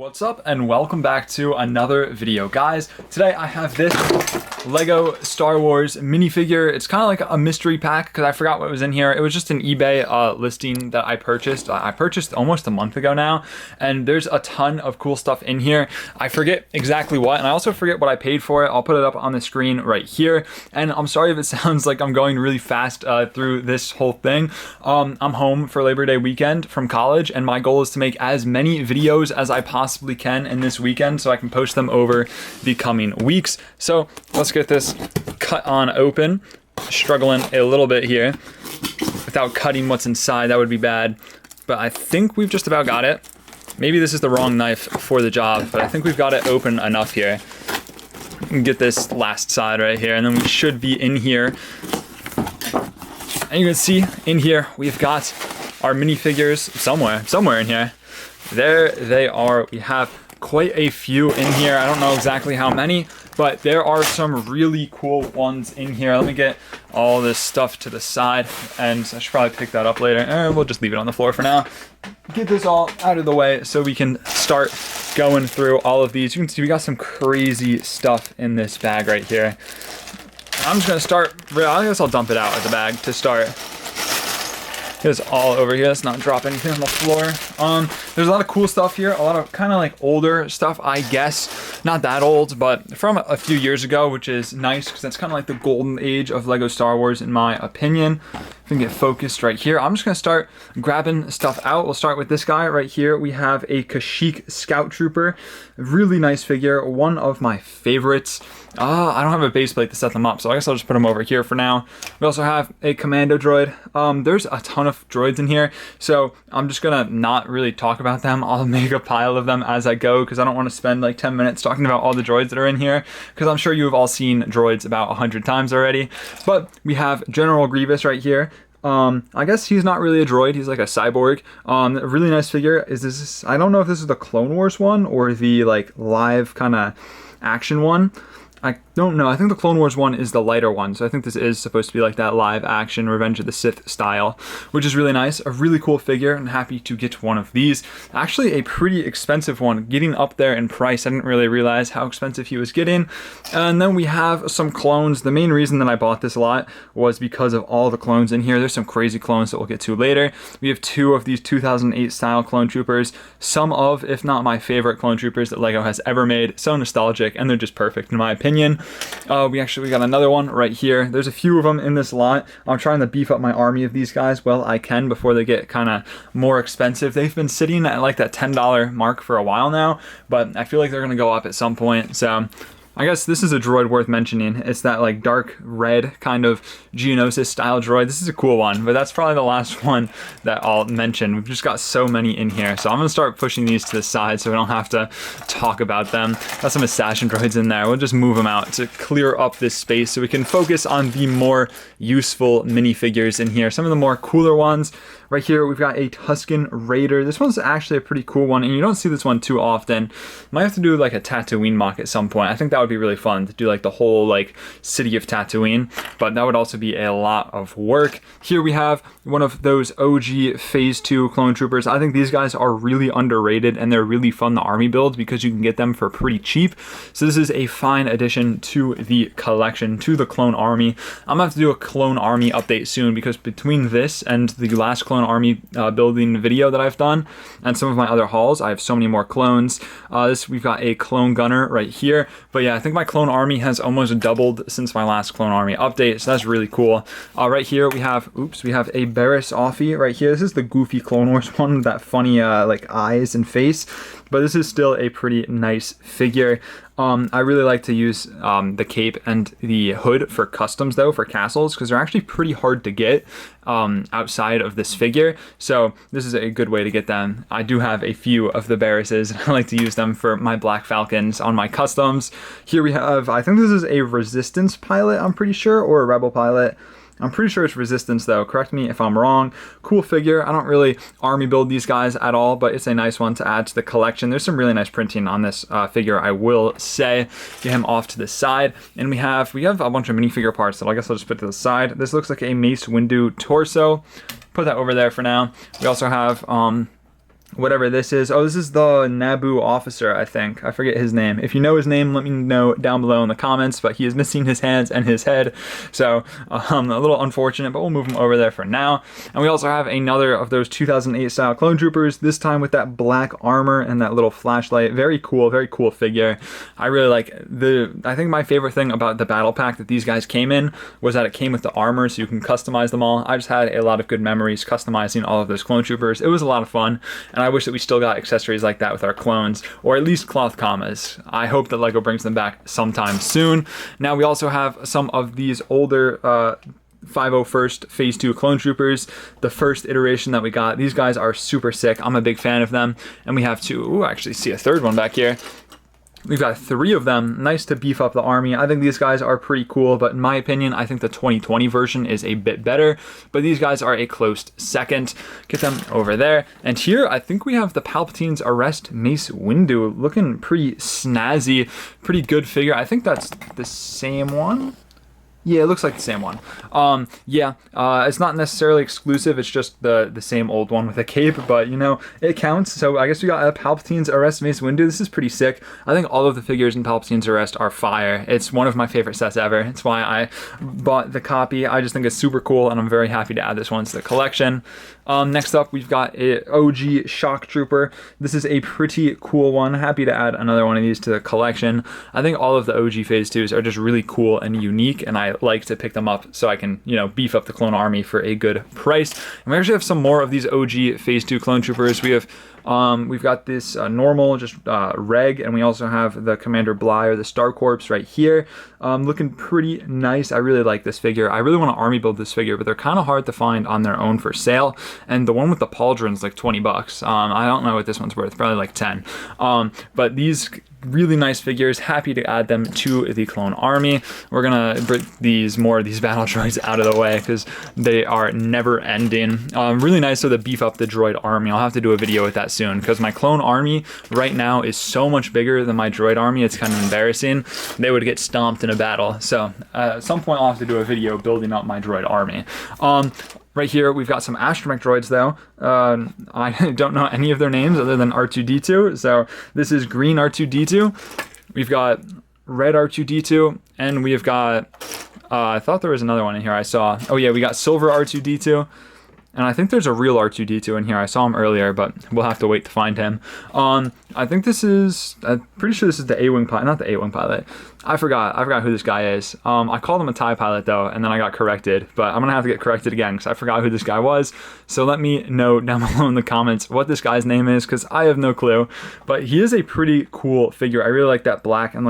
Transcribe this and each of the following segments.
What's up and welcome back to another video, guys. Today I have this Lego Star Wars minifigure. It's kind of like a mystery pack because I forgot what was in here. It was just an eBay listing that I purchased. I purchased almost a month ago now, and there's a ton of cool stuff in here. I forget exactly what, and I also forget what I paid for it. I'll put it up on the screen right here, and I'm sorry if it sounds like I'm going really fast through this whole thing. I'm home for Labor Day weekend from college, and my goal is to make as many videos as I possibly can in this weekend so I can post them over the coming weeks. So let's get this cut on open. Struggling a little bit here without cutting what's inside. That would be bad, but I think we've just about got it. Maybe this is the wrong knife for the job, but I think we've got it open enough here. We can get this last side right here, and then we should be in here. And you can see in here we've got our minifigures somewhere in here. There they are. We have quite a few in here. I don't know exactly how many, but there are some really cool ones in here. Let me get all this stuff to the side, and I should probably pick that up later. We'll just leave it on the floor for now. Get this all out of the way so we can start going through all of these. You can see we got some crazy stuff in this bag right here. I'm just gonna start, I guess I'll dump it out of the bag to start. It's all over here. Let's not drop anything on the floor. There's a lot of cool stuff here. A lot of kind of like older stuff, I guess. Not that old, but from a few years ago, which is nice because that's kind of like the golden age of Lego Star Wars, in my opinion. If we can get focused right here. I'm just gonna start grabbing stuff out. We'll start with this guy right here. We have a Kashyyyk Scout Trooper. Really nice figure. One of my favorites. I don't have a base plate to set them up, so I guess I'll just put them over here for now. We also have a commando droid. There's a ton of droids in here, so I'm just gonna not really talk about them. I'll make a pile of them as I go because I don't want to spend like 10 minutes talking about all the droids that are in here, because I'm sure you have all seen droids about 100 times already. But we have General Grievous right here. I guess he's not really a droid, he's like a cyborg. A really nice figure. Is this, I don't know if this is the Clone Wars one or the like live kind of action one. I don't know. I think the Clone Wars one is the lighter one, so I think this is supposed to be like that live action Revenge of the Sith style, which is really nice. A really cool figure, and happy to get one of these. Actually a pretty expensive one, getting up there in price. I didn't really realize how expensive he was getting. And then we have some clones. The main reason that I bought this a lot was because of all the clones in here. There's some crazy clones that we'll get to later. We have two of these 2008 style clone troopers, some of, if not my favorite clone troopers that Lego has ever made. So nostalgic, and they're just perfect in my opinion. We got another one right here. There's a few of them in this lot. I'm trying to beef up my army of these guys well I can before they get kind of more expensive. They've been sitting at like that $10 mark for a while now, but I feel like they're gonna go up at some point. So I guess this is a droid worth mentioning. It's that like dark red kind of Geonosis style droid. This is a cool one, but that's probably the last one that I'll mention. We've just got so many in here. So I'm gonna start pushing these to the side so we don't have to talk about them. Got some assassin droids in there. We'll just move them out to clear up this space so we can focus on the more useful minifigures in here. Some of the more cooler ones. Right here, we've got a Tusken Raider. This one's actually a pretty cool one, and you don't see this one too often. Might have to do like a Tatooine mock at some point. I think that would be really fun to do like the whole like city of Tatooine, but that would also be a lot of work. Here we have one of those OG Phase 2 clone troopers. I think these guys are really underrated, and they're really fun to army build because you can get them for pretty cheap. So this is a fine addition to the collection, to the clone army. I'm gonna have to do a clone army update soon, because between this and the last clone army building video that I've done and some of my other hauls, I have so many more clones. We've got a clone gunner right here, but yeah, I think my clone army has almost doubled since my last clone army update, so that's really cool. Right here we have a Barriss Offee right here. This is the goofy Clone Wars one with that funny like eyes and face, but this is still a pretty nice figure. I really like to use the cape and the hood for customs though, for castles, because they're actually pretty hard to get outside of this figure. So this is a good way to get them. I do have a few of the Barrisses, and I like to use them for my Black Falcons on my customs. Here we have, I think this is a Resistance pilot, I'm pretty sure, or a Rebel pilot. I'm pretty sure it's Resistance though, correct me if I'm wrong. Cool figure. I don't really army build these guys at all, but it's a nice one to add to the collection. There's some really nice printing on this figure, I will say. Get him off to the side, and we have a bunch of minifigure parts that I guess I'll just put to the side. This looks like a Mace Windu torso. Put that over there for now. We also have whatever this is. Oh, this is the Naboo officer, I think. I forget his name. If you know his name, let me know down below in the comments, but he is missing his hands and his head, so a little unfortunate, but we'll move him over there for now. And we also have another of those 2008 style clone troopers, this time with that black armor and that little flashlight. Very cool figure. I really like I think my favorite thing about the battle pack that these guys came in was that it came with the armor, so you can customize them all. I just had a lot of good memories customizing all of those clone troopers. It was a lot of fun, and I wish that we still got accessories like that with our clones, or at least cloth commas. I hope that LEGO brings them back sometime soon. Now we also have some of these older 501st Phase 2 clone troopers, the first iteration that we got. These guys are super sick. I'm a big fan of them, and we have actually see a third one back here. We've got 3 of them. Nice to beef up the army. I think these guys are pretty cool, but in my opinion, I think the 2020 version is a bit better. But these guys are a close second. Get them over there. And here, I think we have the Palpatine's Arrest Mace Windu. Looking pretty snazzy. Pretty good figure. I think that's the same one. Yeah, it looks like the same one. It's not necessarily exclusive. It's just the same old one with a cape, but you know, it counts. So I guess we got a Palpatine's Arrest Mace Windu. This is pretty sick. I think all of the figures in Palpatine's Arrest are fire. It's one of my favorite sets ever. It's why I bought the copy. I just think it's super cool, and I'm very happy to add this one to the collection. Next up, we've got a OG Shock Trooper. This is a pretty cool one. Happy to add another one of these to the collection. I think all of the OG Phase 2s are just really cool and unique, and I like to pick them up so I can, you know, beef up the clone army for a good price. And we actually have some more of these OG Phase 2 clone troopers. We've got this normal, just reg, and we also have the Commander Bly, or the Star Corps, right here. Looking pretty nice. I really like this figure. I really want to army build this figure, but they're kind of hard to find on their own for sale. And the one with the pauldron's like 20 bucks. I don't know what this one's worth, probably like 10. But these really nice figures, happy to add them to the clone army. We're gonna bring more of these battle droids out of the way because they are never ending. Really nice to beef up the droid army. I'll have to do a video with that soon because my clone army right now is so much bigger than my droid army. It's kind of embarrassing. They would get stomped in a battle. So at some point I'll have to do a video building up my droid army. Right here, we've got some astromech droids, though. I don't know any of their names other than R2-D2. So this is green R2-D2. We've got red R2-D2, and we've got, I thought there was another one in here I saw. Oh yeah, we got silver R2-D2. And I think there's a real R2-D2 in here. I saw him earlier, but we'll have to wait to find him. I think this is, I'm pretty sure this is the A-Wing pilot, not the A-Wing pilot. I forgot who this guy is. I called him a TIE pilot though, and then I got corrected, but I'm gonna have to get corrected again because I forgot who this guy was. So let me know down below in the comments what this guy's name is, because I have no clue. But he is a pretty cool figure. I really like that black, and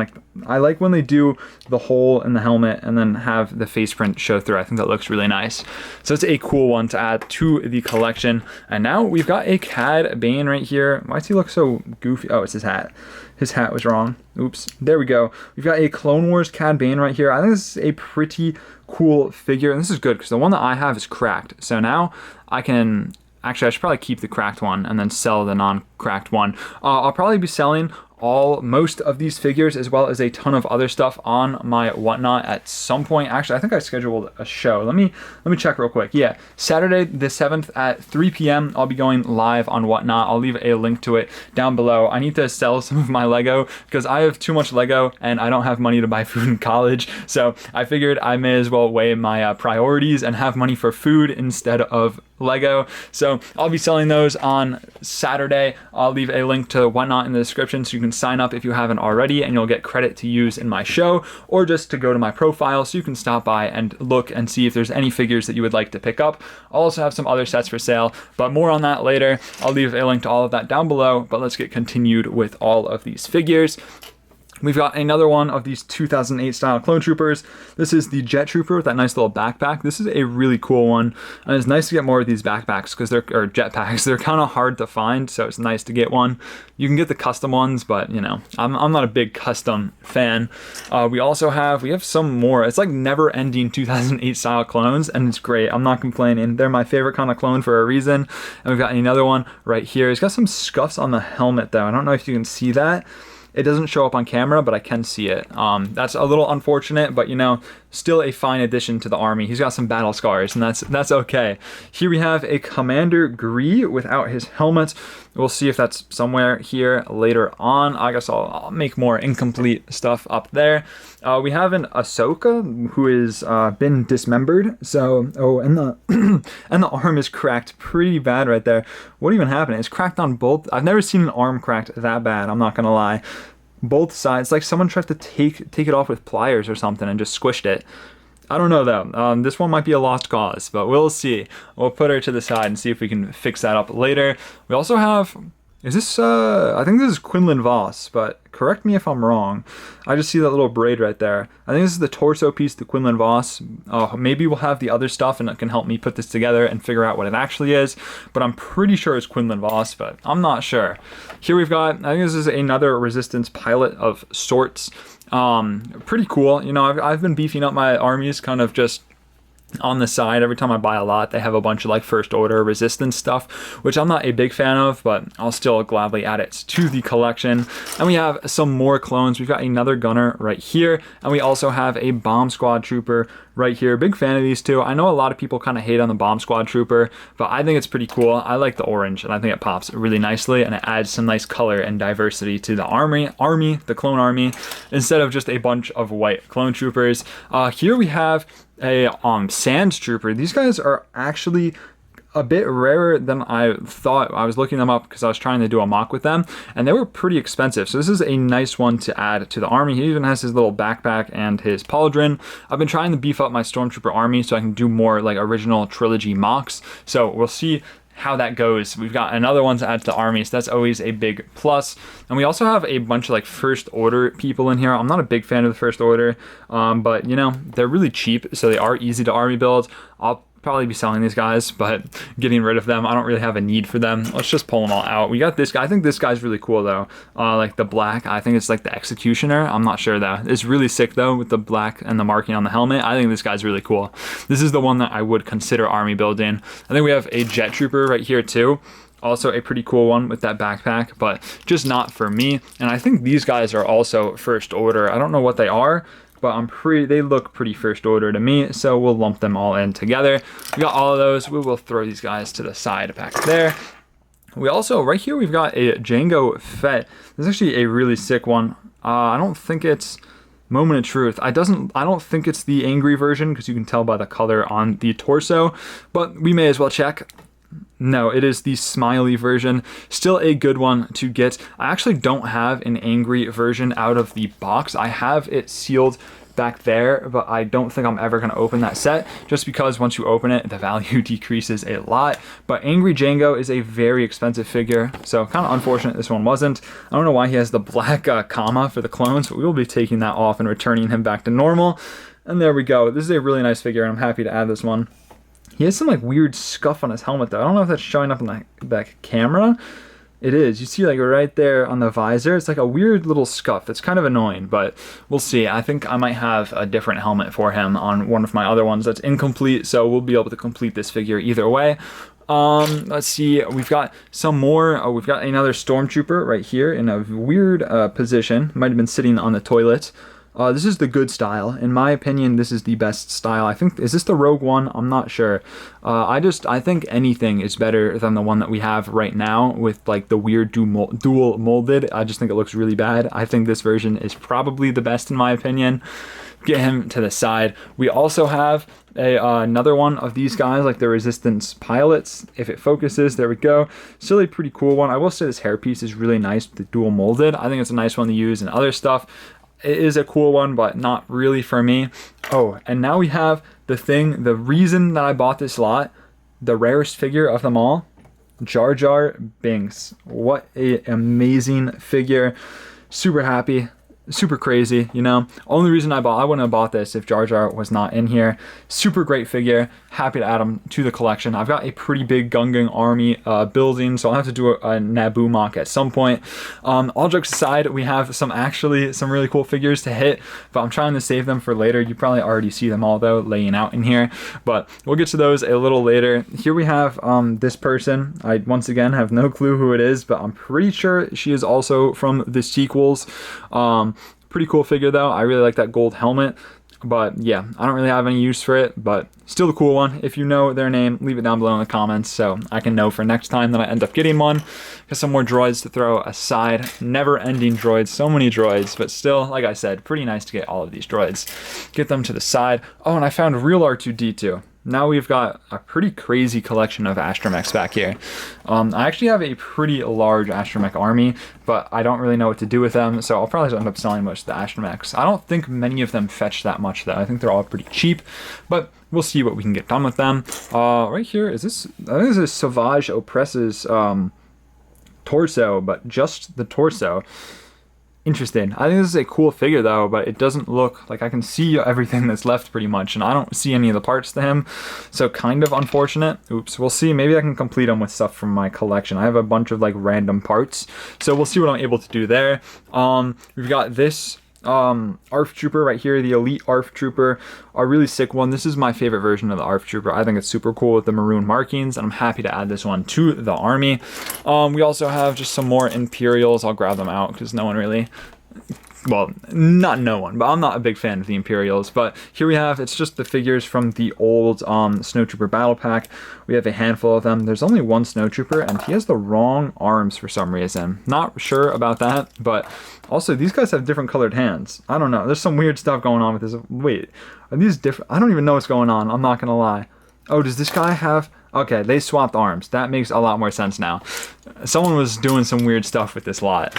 I like when they do the hole in the helmet and then have the face print show through. I think that looks really nice. So it's a cool one to add to the collection. And now we've got a Cad Bane right here. Why does he look so goofy? Oh, it's his hat. His hat was wrong. Oops. There we go. We've got a Clone Wars Cad Bane right here. I think this is a pretty cool figure. And this is good because the one that I have is cracked. So now I can... Actually, I should probably keep the cracked one and then sell the non-cracked one. I'll probably be selling most of these figures as well as a ton of other stuff on my Whatnot at some point. Actually, I think I scheduled a show. Let me check real quick. Yeah, Saturday the 7th at 3 p.m. I'll be going live on Whatnot. I'll leave a link to it down below. I need to sell some of my Lego because I have too much Lego and I don't have money to buy food in college. So I figured I may as well weigh my priorities and have money for food instead of Lego. So I'll be selling those on Saturday. I'll leave a link to Whatnot in the description so you can sign up if you haven't already, and you'll get credit to use in my show, or just to go to my profile so you can stop by and look and see if there's any figures that you would like to pick up. I'll also have some other sets for sale, but more on that later. I'll leave a link to all of that down below, but let's get continued with all of these figures. We've got another one of these 2008 style clone troopers. This is the Jet Trooper with that nice little backpack. This is a really cool one, and it's nice to get more of these backpacks because or jetpacks. They're kind of hard to find, so it's nice to get one. You can get the custom ones, but you know, I'm not a big custom fan. We have some more. It's like never-ending 2008 style clones, and it's great. I'm not complaining. They're my favorite kind of clone for a reason. And we've got another one right here. He's got some scuffs on the helmet though. I don't know if you can see that. It doesn't show up on camera, but I can see it. That's a little unfortunate, but you know, still a fine addition to the army. He's got some battle scars, and that's okay. Here we have a Commander Gree without his helmet. We'll see if that's somewhere here later on. I guess I'll make more incomplete stuff up there. We have an Ahsoka who is been dismembered. So, oh, and the and the arm is cracked pretty bad right there. What even happened? It's cracked on both. I've never seen an arm cracked that bad. I'm not gonna lie. Both sides, like someone tried to take it off with pliers or something and just squished it. I don't know though. This one might be a lost cause, but we'll see. We'll put her to the side and see if we can fix that up later. We also have, is this, I think this is Quinlan Voss, but correct me if I'm wrong. I just see that little braid right there. I think this is the torso piece to Quinlan Voss. Maybe we'll have the other stuff and it can help me put this together and figure out what it actually is, but I'm pretty sure it's Quinlan Voss, but I'm not sure. Here we've got, I think this is another Resistance pilot of sorts. Pretty cool. You know, I've been beefing up my armies kind of just on the side. Every time I buy a lot, they have a bunch of like first order Resistance stuff, which I'm not a big fan of, but I'll still gladly add it to the collection. And we have some more clones. We've got another gunner right here, and we also have a bomb squad trooper right here. Big fan of these two. I know a lot of people kind of hate on the bomb squad trooper, but I think it's pretty cool. I like the orange, and I think it pops really nicely, and it adds some nice color and diversity to the the clone army, instead of just a bunch of white clone troopers. Here we have a Sands trooper. These guys are actually a bit rarer than I thought. I was looking them up because I was trying to do a mock with them, and they were pretty expensive. So this is a nice one to add to the army. He even has his little backpack and his pauldron. I've been trying to beef up my Stormtrooper army so I can do more like original trilogy mocks. So we'll see how that goes. We've got another one to add to the army, so that's always a big plus. And we also have a bunch of like first order people in here. I'm not a big fan of the first order, but you know, they're really cheap, so they are easy to army build. I'll probably be selling these guys, but getting rid of them, I don't really have a need for them. Let's just pull them all out. We got this guy. I think this guy's really cool though. Like the black, I think it's like the Executioner. I'm not sure though. It's really sick though with the black and the marking on the helmet. I think this guy's really cool. This is the one that I would consider army building. I think we have a Jet Trooper right here too. Also a pretty cool one with that backpack, but just not for me. And I think these guys are also first order. I don't know what they are, but they look pretty first order to me, so we'll lump them all in together. We got all of those. We will throw these guys to the side back there. We also, right here, we've got a Jango Fett. This is actually a really sick one. I don't think it's Moment of Truth. I don't think it's the angry version, because you can tell by the color on the torso, but we may as well check. No, it is the smiley version. Still a good one to get. I actually don't have an angry version out of the box. I have it sealed back there, but I don't think I'm ever going to open that set, just because once you open it, the value decreases a lot. But Angry Django is a very expensive figure, so kind of unfortunate this one wasn't. I don't know why he has the black comma for the clones, but we will be taking that off and returning him back to normal. And there we go. This is a really nice figure, and I'm happy to add this one. He has some like weird scuff on his helmet though. I don't know if that's showing up in that camera. It is. You see like right there on the visor, it's like a weird little scuff. It's kind of annoying, but we'll see. I think I might have a different helmet for him on one of my other ones that's incomplete, so we'll be able to complete this figure either way. Let's see. We've got some more. We've got another Stormtrooper right here in a weird position. Might have been sitting on the toilet. This is the good style. In my opinion, this is the best style. I think, is this the Rogue One? I'm not sure. I think anything is better than the one that we have right now with like the weird dual molded. I just think it looks really bad. I think this version is probably the best in my opinion. Get him to the side. We also have another one of these guys, like the Resistance pilots. If it focuses, there we go. Still a pretty cool one. I will say this hairpiece is really nice with the dual molded. I think it's a nice one to use in other stuff. It is a cool one, but not really for me. Oh, and now we have the reason that I bought this lot, the rarest figure of them all, Jar Jar Binks. What a amazing figure. Super happy. Super crazy, you know. Only reason I wouldn't have bought this if Jar Jar was not in here. Super great figure. Happy to add him to the collection. I've got a pretty big Gungan army building, so I'll have to do a Naboo mock at some point. All jokes aside, we have some really cool figures to hit, but I'm trying to save them for later. You probably already see them all though laying out in here, but we'll get to those a little later. Here we have this person. I once again have no clue who it is, but I'm pretty sure she is also from the sequels. Pretty cool figure though. I really like that gold helmet. But yeah, I don't really have any use for it, but still a cool one. If you know their name, leave it down below in the comments so I can know for next time that I end up getting one. Got some more droids to throw aside. Never-ending droids, so many droids, but still, like I said, pretty nice to get all of these droids. Get them to the side. Oh, and I found real R2-D2. Now we've got a pretty crazy collection of astromechs back here. I actually have a pretty large astromech army, but I don't really know what to do with them, so I'll probably end up selling most of the astromechs. I don't think many of them fetch that much, though. I think they're all pretty cheap, but we'll see what we can get done with them. Right here, is this... I think this is Savage Opress's torso, but just the torso. Interesting. I think this is a cool figure though, but it doesn't look like I can see everything that's left pretty much, and I don't see any of the parts to him, so kind of unfortunate. Oops, we'll see. Maybe I can complete them with stuff from my collection. I have a bunch of like random parts, so we'll see what I'm able to do there. We've got this ARF Trooper right here, the Elite ARF Trooper, a really sick one. This is my favorite version of the ARF Trooper. I think it's super cool with the maroon markings, and I'm happy to add this one to the army. We also have just some more Imperials. I'll grab them out because no one really... Well, not no one, but I'm not a big fan of the Imperials. But here we have, it's just the figures from the old Snowtrooper Battle Pack. We have a handful of them. There's only one Snowtrooper, and he has the wrong arms for some reason. Not sure about that, but also these guys have different colored hands. I don't know. There's some weird stuff going on with this. Wait, are these different? I don't even know what's going on. I'm not going to lie. Oh, does this guy have... Okay, they swapped arms. That makes a lot more sense now. Someone was doing some weird stuff with this lot.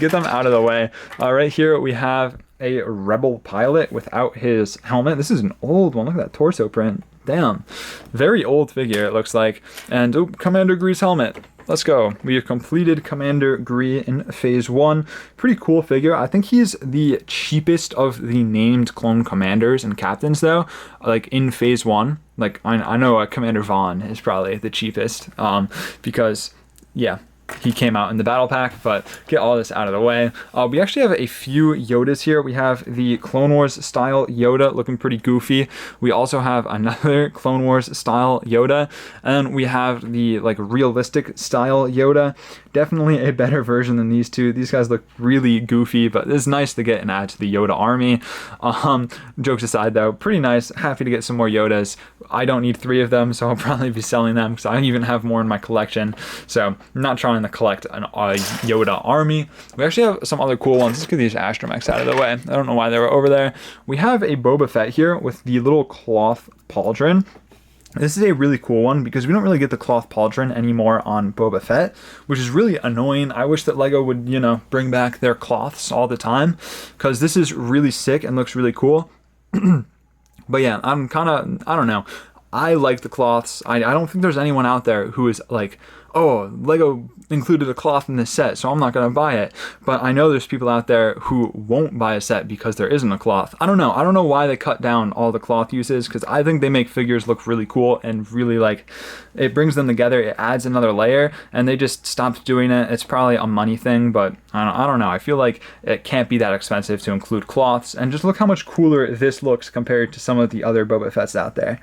Get them out of the way. Right here we have a Rebel pilot without his helmet. This is an old one. Look at that torso print. Damn. Very old figure, it looks like. And, oh, Commander Gree's helmet. Let's go. We have completed Commander Gree in Phase 1. Pretty cool figure. I think he's the cheapest of the named clone commanders and captains, though, like in Phase 1. Like, I know Commander Vaughn is probably the cheapest, because, yeah, he came out in the battle pack, but get all this out of the way. We actually have a few Yodas here. We have the Clone Wars style Yoda looking pretty goofy. We also have another Clone Wars style Yoda, and we have the like realistic style Yoda. Definitely a better version than these two. These guys look really goofy, but it's nice to get and add to the Yoda army. Jokes aside though, pretty nice. Happy to get some more Yodas. I don't need 3 of them, so I'll probably be selling them because I even have more in my collection. So I'm not trying to collect a Yoda army. We actually have some other cool ones. Let's get these astromechs out of the way. I don't know why they were over there. We have a Boba Fett here with the little cloth pauldron. This is a really cool one because we don't really get the cloth pauldron anymore on Boba Fett, which is really annoying. I wish that LEGO would, you know, bring back their cloths all the time because this is really sick and looks really cool. But yeah, I'm kind of, I don't know. I like the cloths. I don't think there's anyone out there who is like, oh, LEGO included a cloth in this set, so I'm not going to buy it. But I know there's people out there who won't buy a set because there isn't a cloth. I don't know. I don't know why they cut down all the cloth uses, because I think they make figures look really cool and really, like, it brings them together. It adds another layer, and they just stopped doing it. It's probably a money thing, but I don't know. I feel like it can't be that expensive to include cloths. And just look how much cooler this looks compared to some of the other Boba Fetts out there.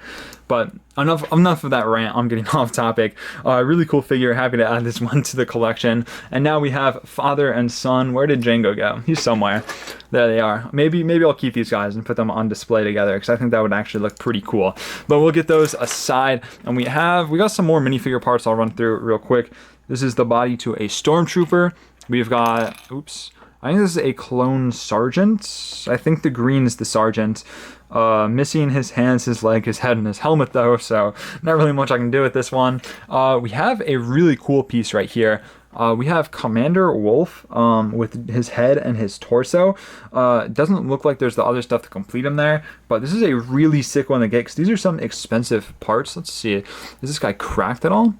But enough of that rant. I'm getting off topic. Really cool figure. Happy to add this one to the collection. And now we have father and son. Where did Django go? He's somewhere. There they are. Maybe I'll keep these guys and put them on display together because I think that would actually look pretty cool. But we'll get those aside. And we got some more minifigure parts I'll run through real quick. This is the body to a stormtrooper. We've got, oops, I think this is a clone sergeant. I think the green is the sergeant. Missing his hands, his leg, his head, and his helmet though, so not really much I can do with this one. We have a really cool piece right here. We have Commander Wolf with his head and his torso. It doesn't look like there's the other stuff to complete him there, but this is a really sick one to get because these are some expensive parts. Let's see. Is this guy cracked at all?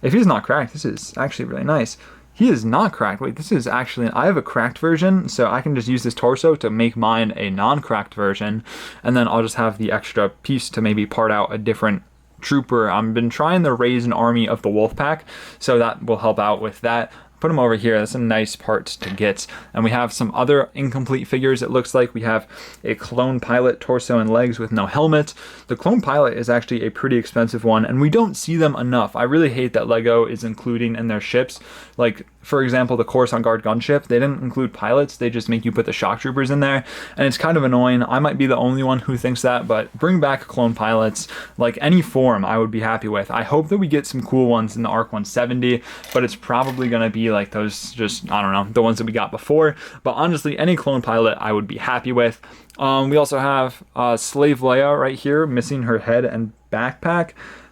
If he's not cracked, this is actually really nice. He is not cracked. Wait, this is actually... I have a cracked version, so I can just use this torso to make mine a non-cracked version, and then I'll just have the extra piece to maybe part out a different trooper. I've been trying to raise an army of the wolf pack, so that will help out with that. Put them over here. That's a nice part to get. And we have some other incomplete figures. It looks like we have a clone pilot torso and legs with no helmet. The clone pilot is actually a pretty expensive one, and we don't see them enough. I really hate that LEGO is including in their ships like for example, the Coruscant Guard gunship, they didn't include pilots, they just make you put the shock troopers in there, and it's kind of annoying. I might be the only one who thinks that, but bring back clone pilots, like any form I would be happy with. I hope that we get some cool ones in the ARC 170, but it's probably going to be like those, just, I don't know, the ones that we got before. But honestly, any clone pilot I would be happy with. We also have Slave Leia right here, missing her head and backpack.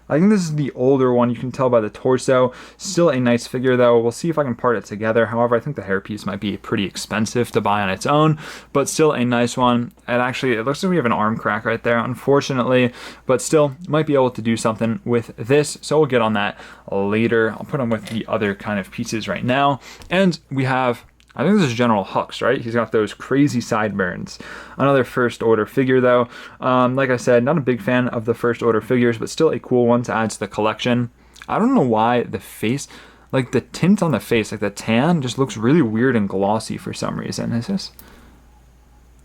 I think this is the older one. You can tell by the torso. Still a nice figure though. We'll see if I can part it together. However, I think the hairpiece might be pretty expensive to buy on its own, but still a nice one. And actually, it looks like we have an arm crack right there, unfortunately, but still might be able to do something with this. So we'll get on that later. I'll put them with the other kind of pieces right now. And we have, I think this is General Hux, right? He's got those crazy sideburns. Another First Order figure, though. Like I said, not a big fan of the First Order figures, but still a cool one to add to the collection. I don't know why the face, like the tint on the face, like the tan, just looks really weird and glossy for some reason. Is this?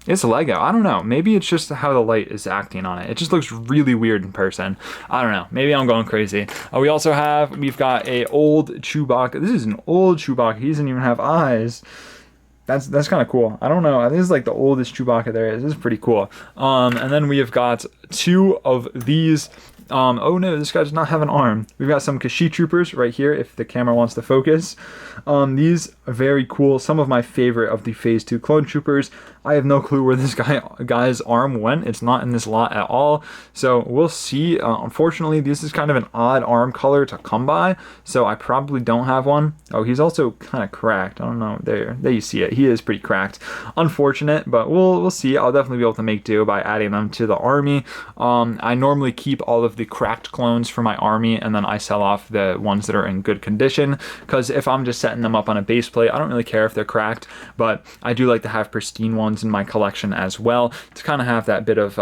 It's Lego. I don't know. Maybe it's just how the light is acting on it. It just looks really weird in person. I don't know. Maybe I'm going crazy. We've got a old Chewbacca. This is an old Chewbacca. He doesn't even have eyes. That's kind of cool. I don't know. This is like the oldest Chewbacca there is. This is pretty cool. And then we have got two of these. Oh no, this guy does not have an arm. We've got some Kashyyyk troopers right here, if the camera wants to focus. These are very cool. Some of my favorite of the Phase 2 clone troopers. I have no clue where this guy's arm went. It's not in this lot at all. So we'll see. Unfortunately, this is kind of an odd arm color to come by, so I probably don't have one. Oh, he's also kind of cracked. I don't know. There you see it. He is pretty cracked. Unfortunate, but we'll see. I'll definitely be able to make do by adding them to the army. I normally keep all of the cracked clones for my army, and then I sell off the ones that are in good condition, because if I'm just setting them up on a base plate, I don't really care if they're cracked, but I do like to have pristine ones in my collection as well, to kind of have that bit of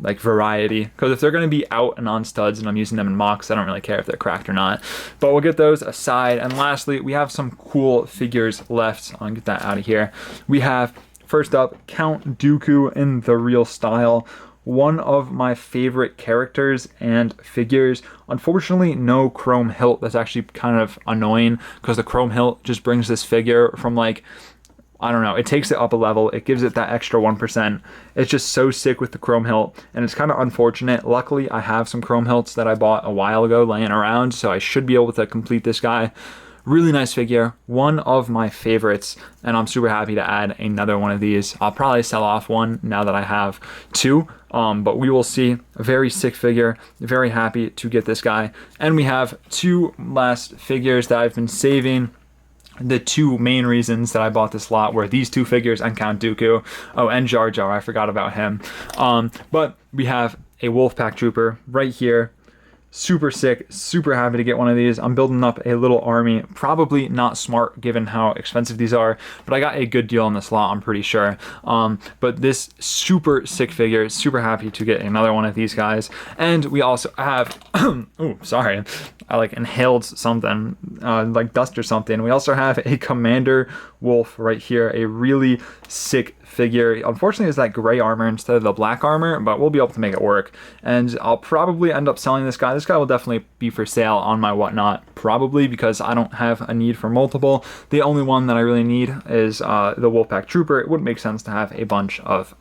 like variety, because if they're going to be out and on studs and I'm using them in mocks, I don't really care if they're cracked or not. But we'll get those aside. And lastly, we have some cool figures left. I'll get that out of here. We have, first up, Count Dooku in the real style. One of my favorite characters and figures. Unfortunately, no chrome hilt. That's actually kind of annoying, because the chrome hilt just brings this figure from, like, I don't know, it takes it up a level. It gives it that extra 1%. It's just so sick with the chrome hilt, and it's kind of unfortunate. Luckily, I have some chrome hilts that I bought a while ago laying around, so I should be able to complete this guy. Really nice figure, one of my favorites, and I'm super happy to add another one of these. I'll probably sell off one now that I have two, but we will see. A very sick figure, very happy to get this guy. And we have two last figures that I've been saving. The two main reasons that I bought this lot were these two figures and Count Dooku. Oh, and Jar Jar, I forgot about him. But we have a Wolfpack Trooper right here. Super sick, super happy to get one of these. I'm building up a little army. Probably not smart given how expensive these are, but I got a good deal on this lot, I'm pretty sure. But this super sick figure, super happy to get another one of these guys. And we also have, oh, sorry, I like inhaled something, like dust or something. We also have a Commander Wolf right here, a really sick figure. Unfortunately, it's that gray armor instead of the black armor, but we'll be able to make it work. And I'll probably end up selling this guy. This guy will definitely be for sale on my whatnot, probably, because I don't have a need for multiple. The only one that I really need is the Wolfpack Trooper. It wouldn't make sense to have a bunch of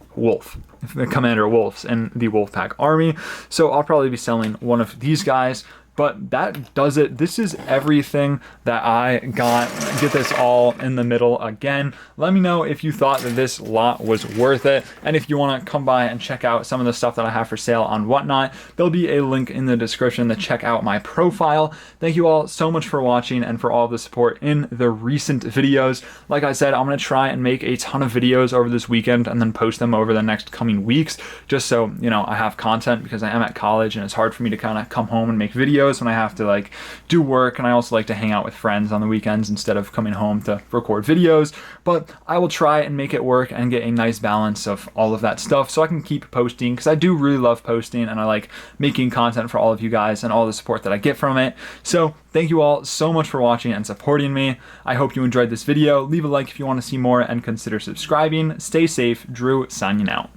Commander Wolves in the Wolfpack army, so I'll probably be selling one of these guys. But that does it. This is everything that I got. Get this all in the middle again. Let me know if you thought that this lot was worth it. And if you want to come by and check out some of the stuff that I have for sale on Whatnot, there'll be a link in the description to check out my profile. Thank you all so much for watching and for all of the support in the recent videos. Like I said, I'm going to try and make a ton of videos over this weekend and then post them over the next coming weeks, just so, you know, I have content, because I am at college and it's hard for me to kind of come home and make videos when I have to like do work, and I also like to hang out with friends on the weekends instead of coming home to record videos. But I will try and make it work and get a nice balance of all of that stuff so I can keep posting, because I do really love posting and I like making content for all of you guys and all the support that I get from it. So thank you all so much for watching and supporting me. I hope you enjoyed this video. Leave a like if you want to see more and consider subscribing. Stay safe. Drew signing out.